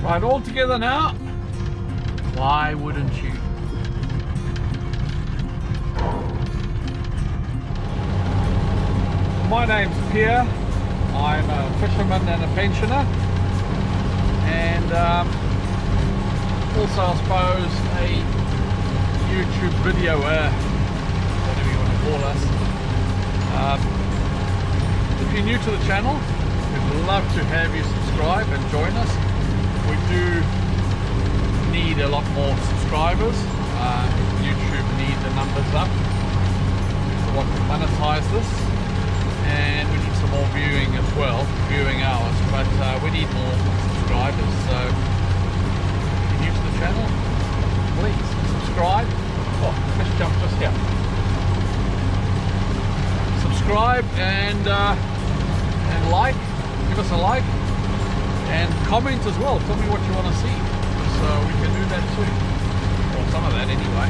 Right, all together now. Why wouldn't you? My name's Pierre. I'm a fisherman and a pensioner, and also, I suppose, a YouTube videoer, whatever you want to call us. If you're new to the channel, we'd love to have you subscribe and join us. We do need a lot more subscribers. YouTube needs the numbers up to what to monetize this, and we need some more viewing as well, viewing hours, but we need more subscribers. So if you're new to the channel, please subscribe. Oh, fish jumped just here. Subscribe and like, give us a like, and comment as well. Tell me what you want to see, so we can do that too, or some of that anyway.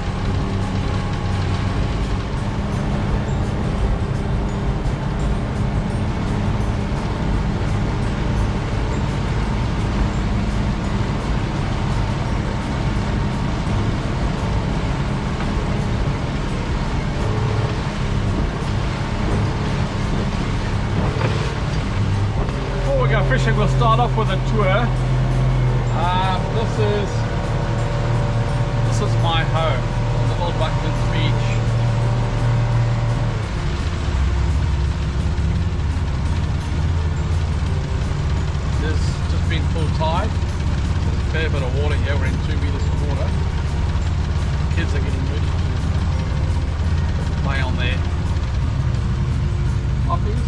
Fishing, we'll start off with a tour. This is my home, Little Bucklands Beach. There's just been full tide. There's a fair bit of water here. We're in 2 meters of water. Kids are getting ready to play on their hoppies.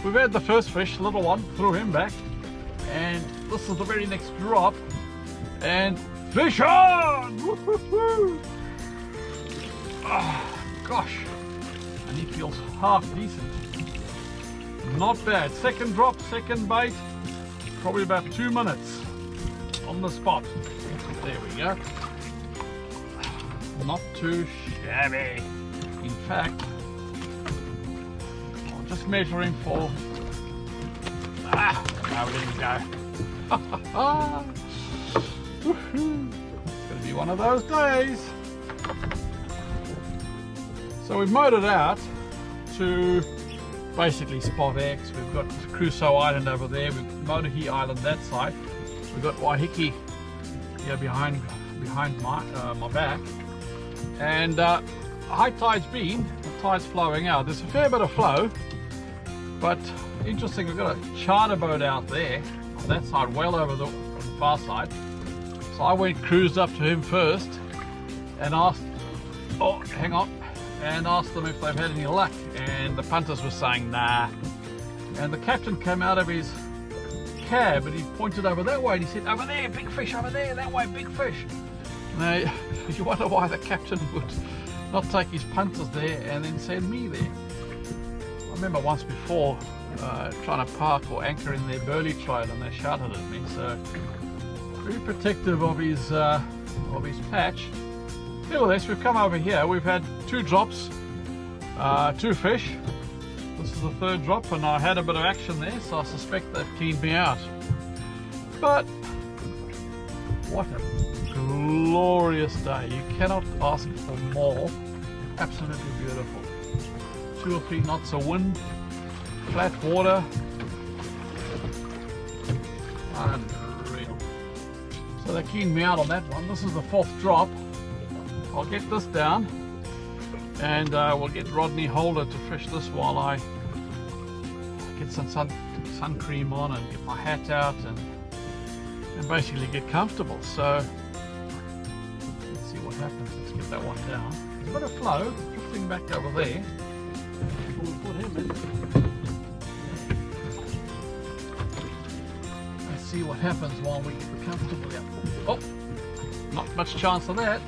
We've had the first fish, little one, threw him back, and this is the very next drop, and fish on! Woo-hoo-hoo! Oh, gosh, and he feels half decent. Not bad. Second drop, second bite, probably about 2 minutes on the spot. There we go. Not too shabby. In fact, just measuring for now we're letting go. It's gonna be one of those days. So we've mowed it out to basically spot X. We've got Crusoe Island over there, we've Motuhi Island that side, we've got Waiheke here behind my back, and high tide's been, the tide's flowing out. There's a fair bit of flow, but interesting, we've got a charter boat out there on that side, well over the far side. So I cruised up to him first and asked, and asked them if they've had any luck, and the punters were saying nah. And the captain came out of his cab and he pointed over that way and he said, over there, big fish, over there, that way, big fish. Now you wonder why the captain would not take his punters there and then send me there. I remember once before trying to park or anchor in their burley trail and they shouted at me, so very protective of his patch. Nevertheless, we've come over here, we've had 2 drops, 2 fish. This is the 3rd drop, and I had a bit of action there, so I suspect they've cleaned me out. But what a glorious day. You cannot ask for more. Absolutely beautiful. 2 or 3 knots of wind, flat water. Unreal. So they keened me out on that one. This is the 4th drop. I'll get this down and we'll get Rodney Holder to fish this while I get some sun cream on and get my hat out and basically get comfortable. So let's see what happens. Let's get that one down. There's a bit of flow drifting back over there. We'll put him in. Let's see what happens while we get comfortable here. Oh, not much chance of that.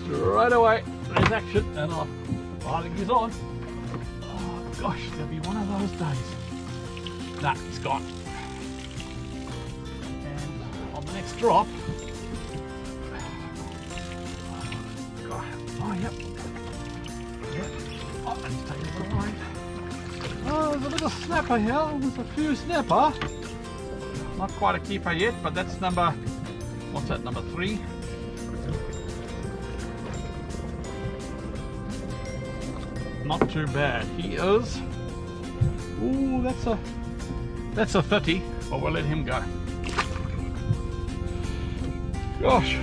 Straight away, there's action, and I think he's on. Oh gosh, there'll be one of those days. Nah, he's gone. And on the next drop, oh yep, oh, and he's taking a little line. Oh, there's a little snapper here. There's a few snapper. Not quite a keeper yet, but that's number, what's that, number 3? Not too bad. He is, ooh, that's a 30, but we'll let him go. Gosh.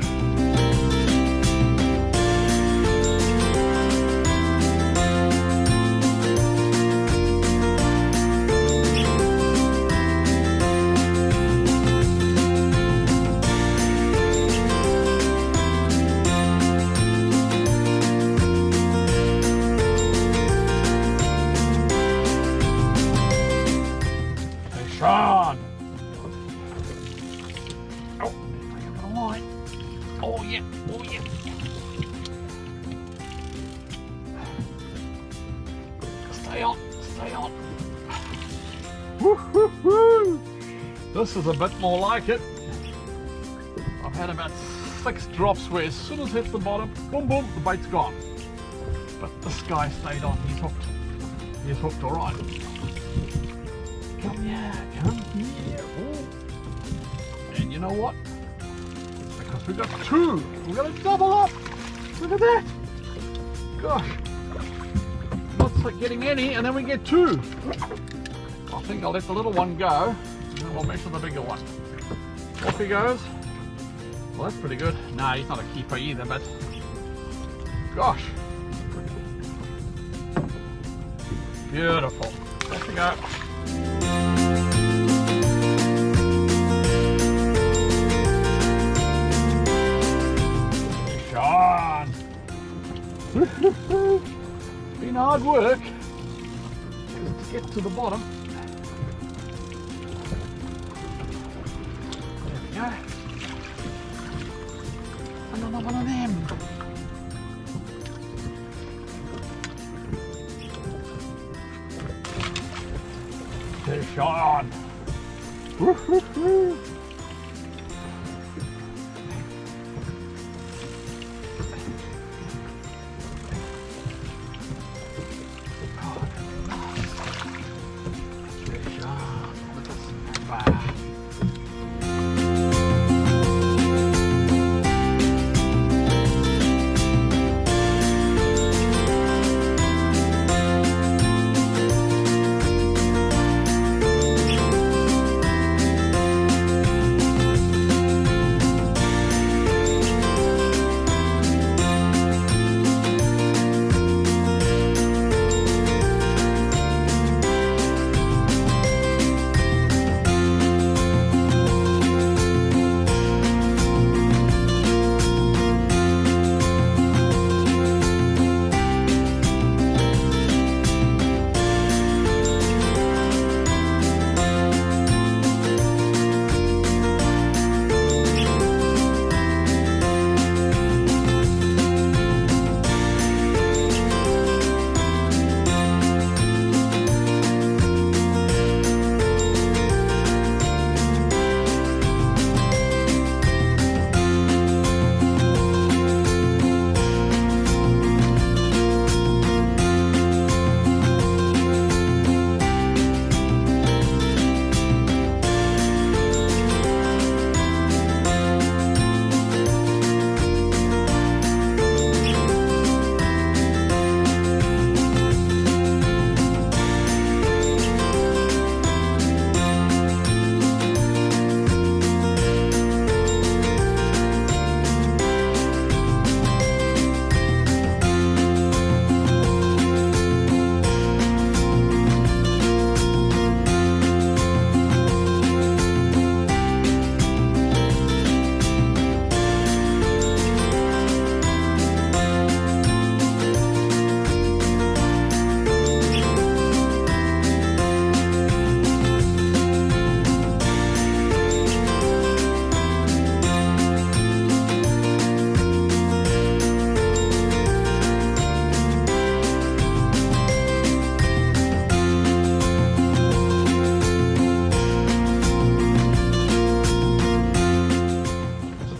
Sean! Oh, take a bit of line. Oh yeah, oh yeah. Stay on, stay on. Woo-hoo-hoo. This is a bit more like it. I've had about 6 drops where as soon as it hits the bottom, boom boom, the bait's gone. But this guy stayed on, he's hooked. He's hooked alright. Come here, come here. Ooh. And you know what? Because we got 2. We're going to double up. Look at that. Gosh. Not getting any, and then we get 2. I think I'll let the little one go, and then we'll measure the bigger one. Off he goes. Well, that's pretty good. Nah, he's not a keeper either, but gosh. Beautiful. There we go. Sean! Been hard work to get to the bottom. There we go. Another one of them. There's Sean. Woo-hoo-hoo.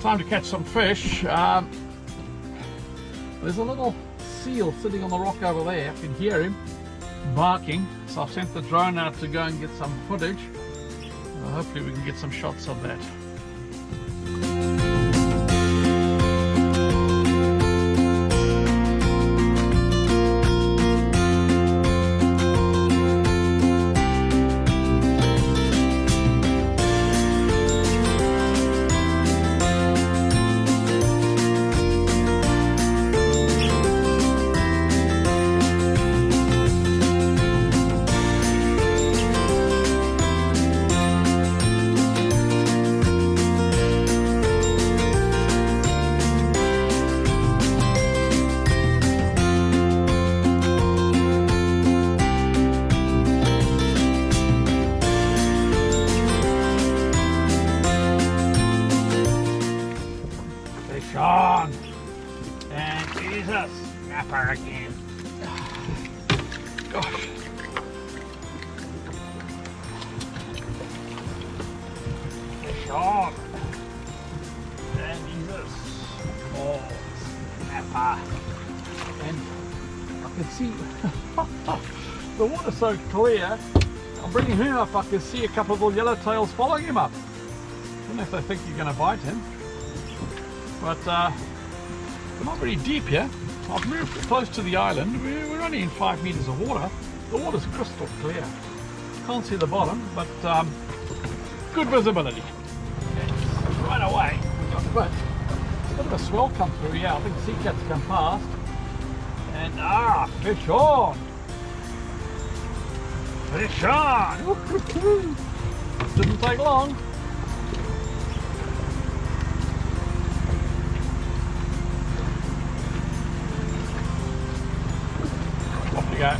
time to catch some fish. There's a little seal sitting on the rock over there. I can hear him barking, so I've sent the drone out to go and get some footage. Hopefully we can get some shots of that. On and Jesus, snapper again. Gosh. Fish on and Jesus, oh, snapper. And I can see the water's so clear. I'm bringing him up. I can see a couple of little yellowtails following him up. I don't know if they think you're going to bite him. But we're not very deep here. I've moved close to the island. We're only in 5 meters of water. The water's crystal clear. Can't see the bottom, but good visibility. And right away, We got a bit of a swell come through. Yeah, I think sea cats come past. And fish on! fish on. Didn't take long. Off you go.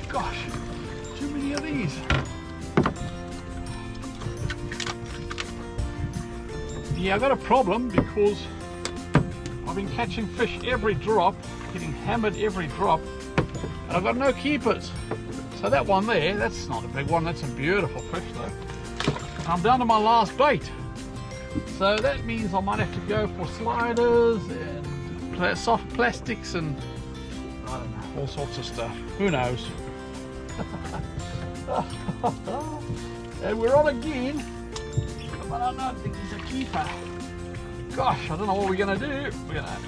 Gosh, too many of these. Yeah, I've got a problem because I've been catching fish every drop, getting hammered every drop, and I've got no keepers. So that one there, that's not a big one, that's a beautiful fish though. I'm down to my last bait. So that means I might have to go for sliders and soft plastics and I don't know, all sorts of stuff. Who knows? And we're on again, but I don't think he's a keeper. Gosh, I don't know what we're going to do. We're going to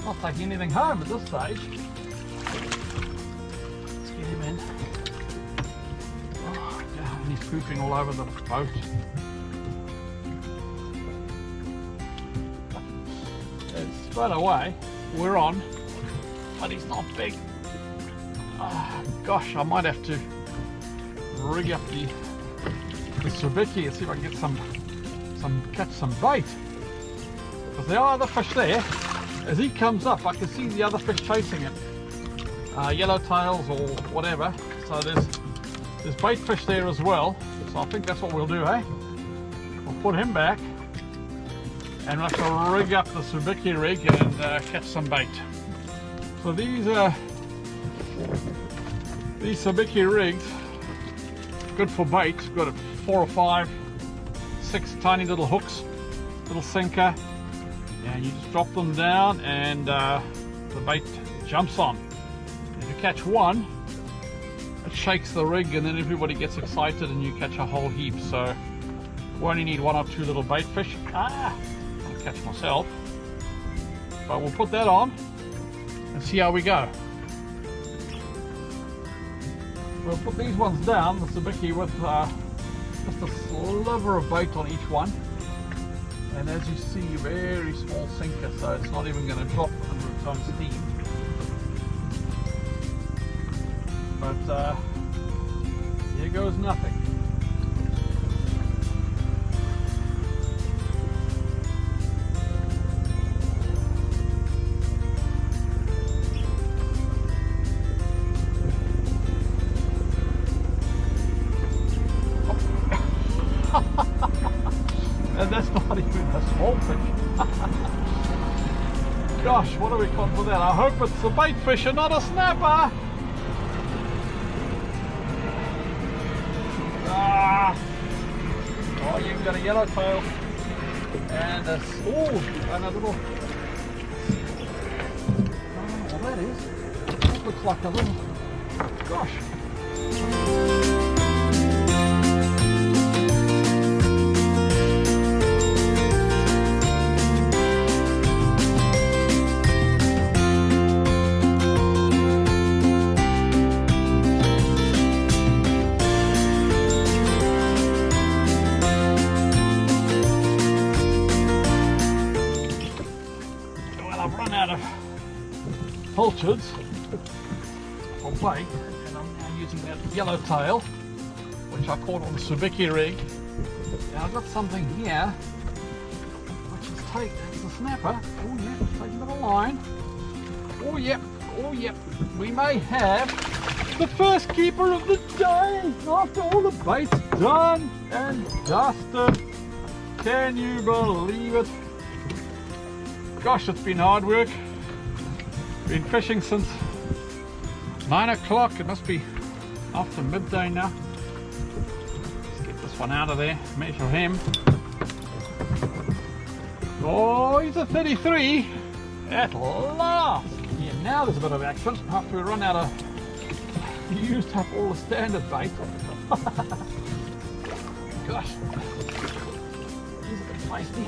not taking anything home at this stage. Let's get him in. Oh, yeah, and he's pooping all over the boat. And straight away, we're on, but he's not big. Oh, gosh, I might have to rig up the Sabiki and see if I can get catch some bait. Because there are other fish there. As he comes up, I can see the other fish chasing him. Yellowtails or whatever. So there's bait fish there as well. So I think that's what we'll do, eh? We'll put him back and we'll have to rig up the Sabiki rig and catch some bait. So these Sabiki rigs, good for bait. Got 4 or 5, 6 tiny little hooks, little sinker, and you just drop them down and the bait jumps on. If you catch one, it shakes the rig and then everybody gets excited and you catch a whole heap. So we only need 1 or 2 little bait fish. I'll catch myself, but we'll put that on and see how we go. We'll put these ones down, the Sabiki, with just a sliver of bait on each one, and as you see, very small sinker, so it's not even going to drop under its own steam. But here goes nothing. And that's not even a small fish. Gosh, what do we call for that? I hope it's a bait fish and not a snapper. Oh, you've got a yellowtail and a little. Oh, well, that looks like a little. Gosh. Pilchards or bait, and I'm now using that yellowtail which I caught on the Sabiki rig. Now I've got something here which is it's a snapper. Oh yeah, taking the line. Oh yep, we may have the first keeper of the day after all the bait's done and dusted. Can you believe it? Gosh, it's been hard work. Been fishing since 9 o'clock. It must be after midday now. Let's get this one out of there, measure him. Oh, he's a 33 at last. Yeah, now there's a bit of action after we run out of, used up all the standard bait. Gosh, he's a bit feisty.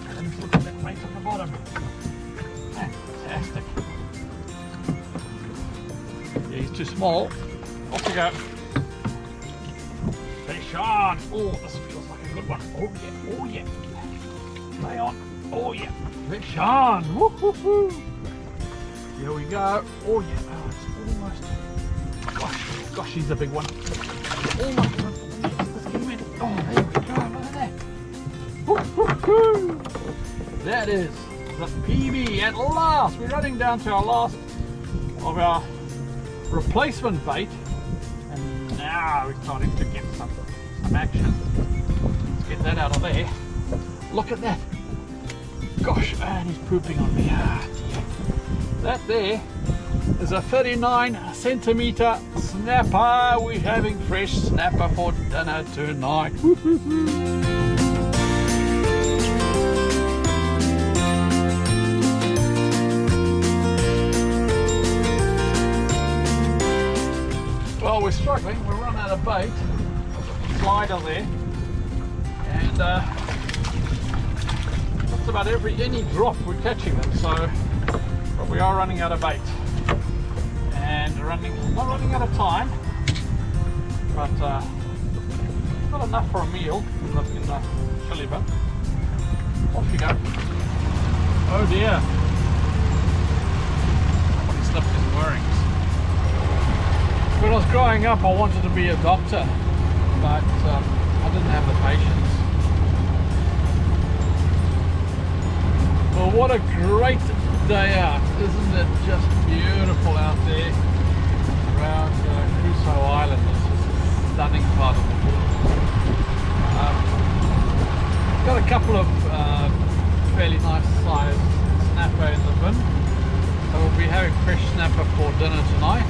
And let's look at that bait on the bottom. Fantastic. Yeah, he's too small. Off we go. Fish on. Oh, this feels like a good one. Oh yeah. Stay on. Oh yeah. Fish on. Woo-hoo-hoo. Here we go. Oh yeah. Oh, it's almost. Gosh, he's a big one. Almost. Let's get him in. Oh, there we go. Look at that. Woo-hoo-hoo. That is the PB at last. We're running down to our last of our replacement bait, and now we're starting to get some action. Let's get that out of there. Look at that. Gosh, and he's pooping on me. That there is a 39 centimeter snapper. We're having fresh snapper for dinner tonight. Well, we're struggling. We've run out of bait. Slider there, and just about any drop we're catching them. So, but we are running out of bait, and not running out of time, but not enough for a meal in the chili bin. Off you go. Oh dear! Somebody slipped his moorings. When I was growing up, I wanted to be a doctor, but I didn't have the patience. Well, what a great day out. Isn't it just beautiful out there around Crusoe Island? It's just a stunning part of the world. Got a couple of fairly nice sized snapper in the bin, so we'll be having fresh snapper for dinner tonight,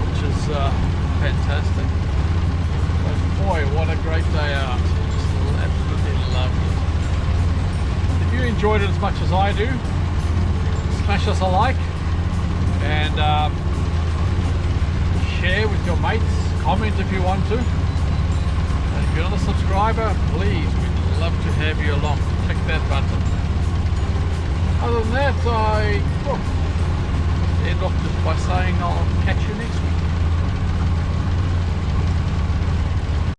which is fantastic. But boy, what a great day out. Just absolutely loved it. If you enjoyed it as much as I do, smash us a like and share with your mates, comment if you want to, and if you're not a subscriber, please, we'd love to have you along. Click that button. Other than that, I end off just by saying I'll catch you